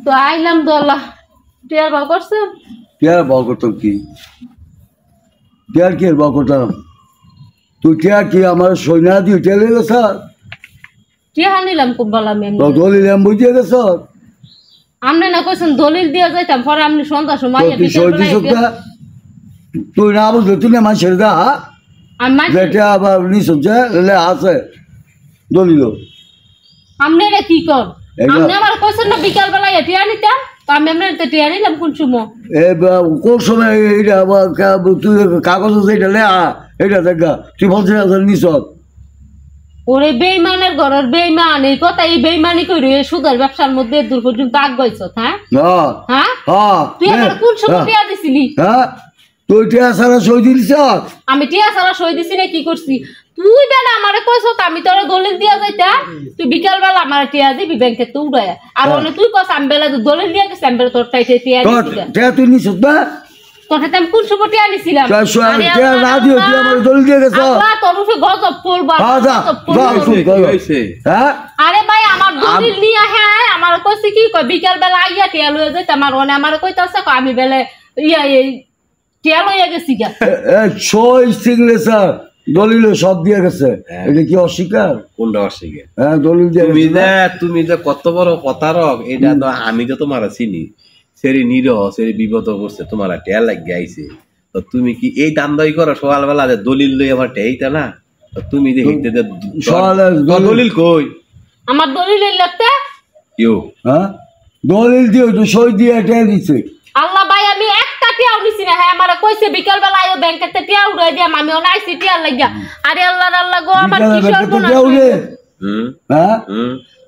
তো আইলাম তো আল্লাহ টিয়ার বাউ করছে টিয়ার বাউ করতাম কি টিয়ার কি বাউ করতাম তুই টিয়া কি আমার সৈনা দিয়ে টিয়া লেগে স্যার টিয়া নিলাম খুব ভালো আমি দলিল বুঝিয়ে গেছ আপনি না কইছেন দলিল দিয়ে যাইতাম পরে আপনি সন্ধ্যা সময় তুই না বুঝলি তুই না মানুষের দা যেটা আবার নিস আছে দলিল আপনি কি কর আপনি আমার কইছেন না বিকাল বেলায় টিয়া নিতাম আমি এমনি টিয়া নিলাম কোন সময় কোন সময় এইটা তুই কাগজ এটা লে এটা দেখা তুই 50,000 নিস ওরে বেইমানের ঘরের বেইমান এই কথা এই বেইমানি করে সুদের ব্যবসার মধ্যে দূর পর্যন্ত আগ গইছ হ্যাঁ হ্যাঁ তুই আমার কোন সময় টিয়া দিছিলি হ্যাঁ তুই টিয়া সারা সই দিলিস আমি টিয়া সারা সই দিছি না কি করছি তুই বেলা আমারে কইছ আমি তোরে দলিল দিয়া যাইতা তুই বিকাল বেলা আমার টিয়া দিবি ব্যাংকে তো উড়ায়া আর অনে তুই কস আমি বেলা দলিল দিয়া গেছি আমি বেলা তোর টাইতে টিয়া দিছি টিয়া তুই নিছ না তোর হাতে আমি কোন সময় টিয়া নিছিলাম টিয়া না দিও তুই আমার দলিল দিয়ে গেছ তোর উপরে গজব পড়বা হ্যাঁ আরে ভাই আমার দলিল নিয়া হ্যাঁ আমার কইছে কি কই বিকাল বেলা আইয়া টিয়া লইয়া যাইতা আমার অনে আমার কইতাছে আমি বেলা ইয়া টিয়া লইয়া গেছি গা সই সিগনেচার দলিল সব দিয়ে গেছে এটা কি অস্বীকার কোনটা অস্বীকার হ্যাঁ দলিল তুমি যে কত বড় প্রতারক এটা তো আমি তো তোমার চিনি সেরি নিরহ সেরি বিপদ করছে তোমার টেয়া লাগিয়ে আইছে তো তুমি কি এই দান্দাই করো সকালবেলা যে দলিল লই আমার টেইটা না তুমি যে হিতে দলিল কই আমার দলিল লাগতে ইউ হ্যাঁ দলিল দিও তো সই দিয়ে টেয়া দিছে আল্লাহ ভাই আমি একটা টিয়াও নিছি না হ্যাঁ আমারে কইছে বিকাল বেলা আইও ব্যাংকেতে টিয়া উড়াই দিয়াম আমি অনাইছি টিয়া লাগিয়া আরে আল্লাহ গো আমার কি সর্বনাশ হ্যাঁ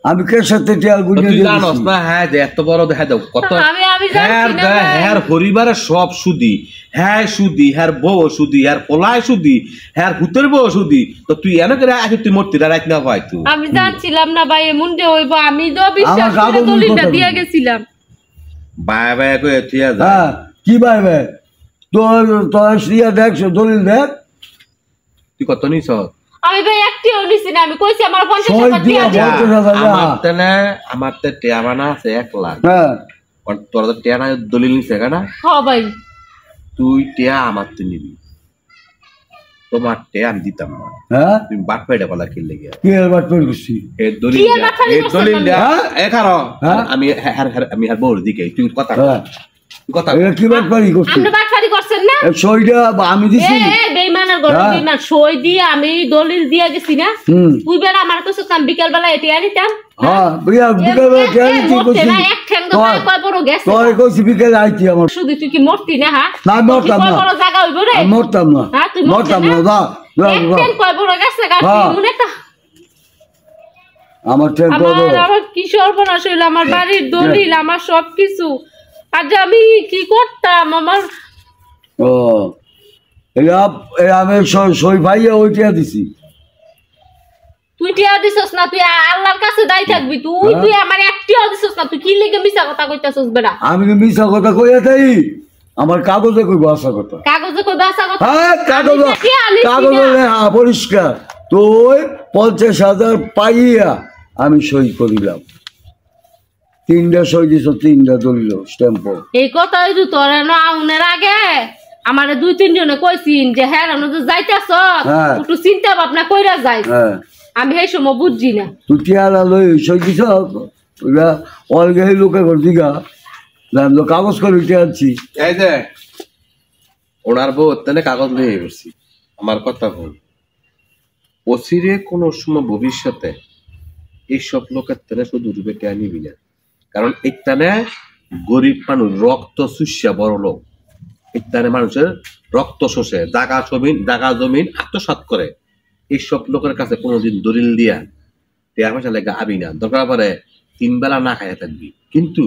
আমি কে সাথে টিয়া গুনিয়ে দিছি জানোস না হ্যাঁ যে এত বড় দেখা দাও কত আমি জানি না হ্যাঁ পরিবারের সব সুদি হ্যাঁ সুদি হ্যাঁ বউ সুদি হ্যাঁ পোলায় সুদি হ্যাঁ ভূতের বউ সুদি তো তুই এনে করে আগে তুই মূর্তিটা রাখ না ভাই তুই আমি জানছিলাম না ভাই এমন যে হইব আমি তো বিশ্বাস করে দলিলটা দিয়ে গেছিলাম বাই বাই কই টিয়া যা হ্যাঁ কি বাই বাই তোর টিয়া দেখছ দলিল দেখ তুই কত নিছ আমি ভাই একটিও নিছি না আমি কইছি আমার 50 টাকা টিয়া আমার তে টিয়া বানা আছে 1 লাখ হ্যাঁ তোর তো টিয়া না দলিল নিছে কেনা হ্যাঁ ভাই তুই টিয়া আমার তে নিবি তোমার টিয়া আমি দিতাম না হ্যাঁ তুমি বাট পাইডা বলা কি লাগিয়া কি বাট পাই গছি এই দলিল এ কারো আমি আমি আর বউর দিকে তুই কথা কথা এটা কি বাট পারি করছিস আপনি বাট পারি করছেন না সইটা আমি দিছি বেঈমানের ঘরে বেঈমান সই দিয়ে আমি দলিল দিয়া গেছি না তুই বেলা আমার কাছে কাম বিকাল বেলা এটি আনিতাম হ্যাঁ বিকাল বেলা কেন কি করছিস না এক ঠ্যাং তো কয় বড় গেছে তোর কইছি বিকাল আইতি আমার শুধু তুই কি মরতি না হ্যাঁ না মরতাম না বড় জায়গা হইব রে মরতাম না মরতাম না এক ঠ্যাং কয় বড় গেছে গাছি মনে তা আমার ঠ্যাং বড় আমার কি সর্বনাশ হইল আমার বাড়ির দলিল আমার সবকিছু আজ আমি কি করতাম আমার ও আমি সই ভাইয়া ওইটা দিছি তুই টিয়া দিছস না তুই আল্লাহর কাছে দাই থাকবি তুই আমার একটিও দিছস না তুই কি লেগে মিছা কথা কইতাছস বেটা আমি মিছা কথা কইয়া তাই আমার কাগজে কইব আসা কথা কাগজে কইব আসা কথা হ্যাঁ কাগজে হ্যাঁ পরিষ্কার তুই 50,000 পাইয়া আমি সই করিলাম 3টা সই দিছ 3টা দলিল স্ট্যাম্প এই কথাই তো তোর না আউনের আগে আমারে 2-3 জনে কইছিন যে হ্যাঁ রানো যে যাইতাছ একটু চিন্তা ভাবনা কইরা যাই আমি এই সময় বুঝছি না তুই টিয়ালা লই সই দিছ ওরা অলগাই লোকে ঘর দিগা আমি তো কাগজ করে উঠে আনছি এই যে ওনার বউ তেনে কাগজ নিয়ে বসছি আমার কথা বল অচিরে কোনো সময় ভবিষ্যতে এইসব লোকের তেনে শুধু রূপে টেয়া নিবি না কারণ এখানে গরিব মানুষ রক্ত চুষিয়া বড় লোক এখানে মানুষের রক্ত শোষে জাগা জমিন আত্মসাৎ করে এইসব লোকের কাছে কোনোদিন দলিল দিয়া টেয়া পয়সা লেগে আবি না দরকার পরে 3 বেলা না খাইয়া থাকবি কিন্তু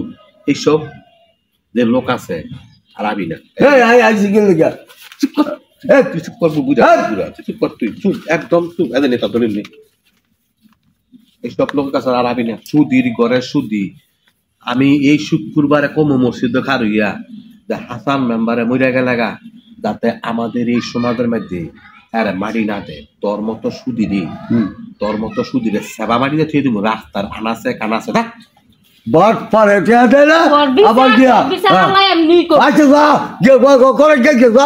এইসব যে লোক আছে আর আবি না তুই চুপ করবো বুঝা চুপ কর তুই চুপ একদম চুপ এদের নেতা দলিল নেই এইসব লোকের কাছে আর আবি না সুদির ঘরে সুদি আমি এই শুক্রবারে কম মসজিদে খারুইয়া যে হাসান মেম্বারে মরে গেলেগা যাতে আমাদের এই সমাজের মধ্যে আরে মাটি না দে তোর মতো সুদিরে সেবা মাটিতে থুয়ে দিব রাস্তার আনাছে কানাছে দেখ বাট পারে টিয়া দেয় না তোর আবার বিচার দিয়া তোর বিচার আল্লাহ এমনি করবে। আচ্ছা যা গিয়ে করে গিয়ে যা